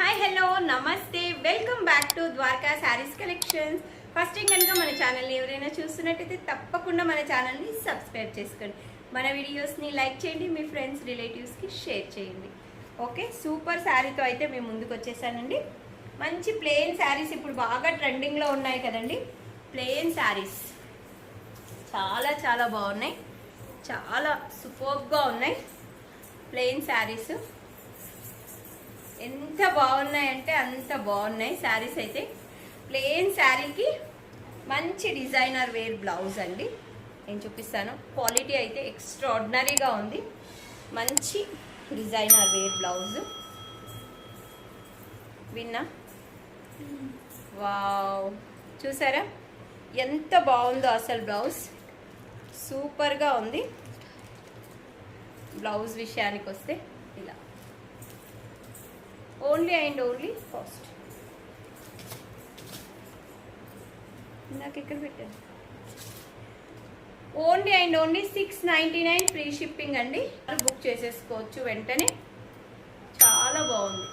Hi hello నమస్తే welcome back to Dwaraka sarees collections. First కనుక మన ఛానల్ని ఎవరైనా చూస్తున్నట్టయితే తప్పకుండా మన ఛానల్ని సబ్స్క్రైబ్ చేసుకోండి. మన వీడియోస్ని లైక్ చేయండి, మీ ఫ్రెండ్స్ రిలేటివ్స్కి షేర్ చేయండి. ఓకే, సూపర్ శారీతో అయితే మేము ముందుకు వచ్చేసానండి. మంచి ప్లెయిన్ శారీస్ ఇప్పుడు బాగా ట్రెండింగ్లో ఉన్నాయి కదండి. ప్లెయిన్ శారీస్ చాలా చాలా బాగున్నాయి, చాలా సూపర్గా ఉన్నాయి. ప్లెయిన్ శారీస్ ఎంత బాగున్నాయంటే అంత బాగున్నాయి శారీస్ అయితే. ప్లెయిన్ శారీకి మంచి డిజైనర్ వేర్ బ్లౌజ్ అండి, నేను చూపిస్తాను. క్వాలిటీ అయితే ఎక్స్ట్రాడినరీగా ఉంది. మంచి డిజైనర్ వేర్ బ్లౌజ్ విన్నా. వావ్, చూసారా ఎంత బాగుందో అసలు. బ్లౌజ్ సూపర్గా ఉంది. బ్లౌజ్ విషయానికి వస్తే ఇలా ఓన్లీ అండ్ ఓన్లీ కాస్ట్ నాకు ఇక్కడ పెట్టాను. Only and only 699 free shipping అండి. బుక్ చేసేసుకోవచ్చు వెంటనే. చాలా బాగుంది.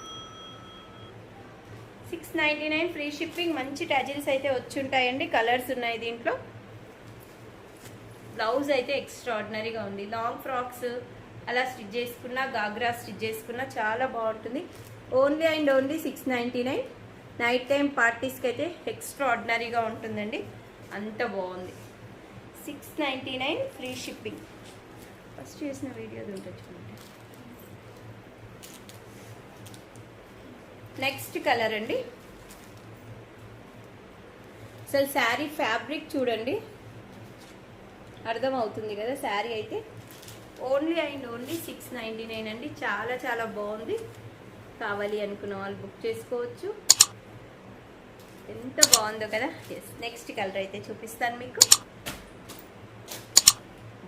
699 ఫ్రీ షిప్పింగ్. మంచి టజిల్స్ అయితే వచ్చి ఉంటాయండి. కలర్స్ ఉన్నాయి దీంట్లో. బ్లౌజ్ అయితే ఎక్స్ట్రాడినరీగా ఉంది. లాంగ్ ఫ్రాక్స్ అలా స్టిచ్ చేసుకున్నా, గాగ్రా స్టిచ్ చేసుకున్నా చాలా బాగుంటుంది. Only and only 699. Night time పార్టీస్కి అయితే ఎక్స్ట్రాడినరీగా ఉంటుందండి. అంత బాగుంది. 699 ఫ్రీ షిప్పింగ్. ఫస్ట్ చేసిన వీడియో ఉంటుంది. నెక్స్ట్ కలర్ అండి. అసలు శారీ ఫ్యాబ్రిక్ చూడండి, అర్థమవుతుంది కదా. శారీ అయితే ఓన్లీ అండ్ ఓన్లీ 699 అండి. చాలా చాలా బాగుంది. కావాలి అనుకున్న వాళ్ళు బుక్ చేసుకోవచ్చు. ఎంత బాగుందో కదా. ఎస్, నెక్స్ట్ కలర్ అయితే చూపిస్తాను మీకు.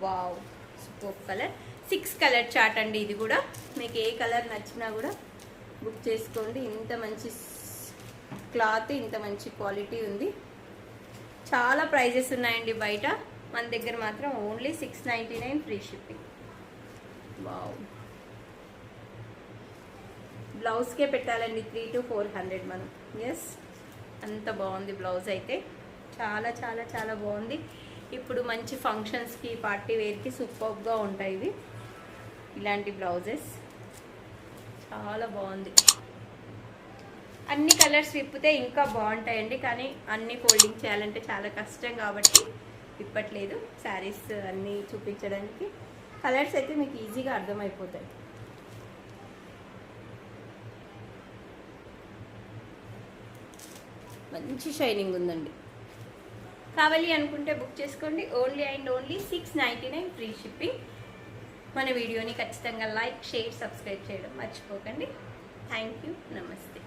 Wow, super colour. 6 colour chart అండి ఇది కూడా. మీకు ఏ కలర్ నచ్చినా కూడా బుక్ చేసుకోండి. ఇంత మంచి క్లాత్, ఇంత మంచి క్వాలిటీ ఉంది. చాలా ప్రైజెస్ ఉన్నాయండి బయట, మన దగ్గర మాత్రం ఓన్లీ 699 ఫ్రీ షిప్పింగ్. వావ్, బ్లౌజ్కే పెట్టాలండి 300 to 400 మనం. ఎస్, అంత బాగుంది బ్లౌజ్ అయితే. చాలా చాలా చాలా బాగుంది. ఇప్పుడు మంచి ఫంక్షన్స్కి, పార్టీ వేర్కి సూపర్గా ఉంటాయి ఇవి, ఇలాంటి బ్లౌజెస్. చాలా బాగుంది. అన్ని కలర్స్ విప్పితే ఇంకా బాగుంటాయండి, కానీ అన్ని ఫోల్డింగ్ చేయాలంటే చాలా కష్టం కాబట్టి విప్పట్లేదు శారీస్ అన్నీ చూపించడానికి. కలర్స్ అయితే మీకు ఈజీగా అర్థమైపోతాయి. మంచి షైనింగ్ ఉందండి. కావాలి అనుకుంటే బుక్ చేసుకోండి. Only and only 699 free shipping. మన వీడియోని ఖచ్చితంగా లైక్, షేర్, సబ్స్క్రైబ్ చేయడం మర్చిపోకండి. థ్యాంక్ యూ, నమస్తే.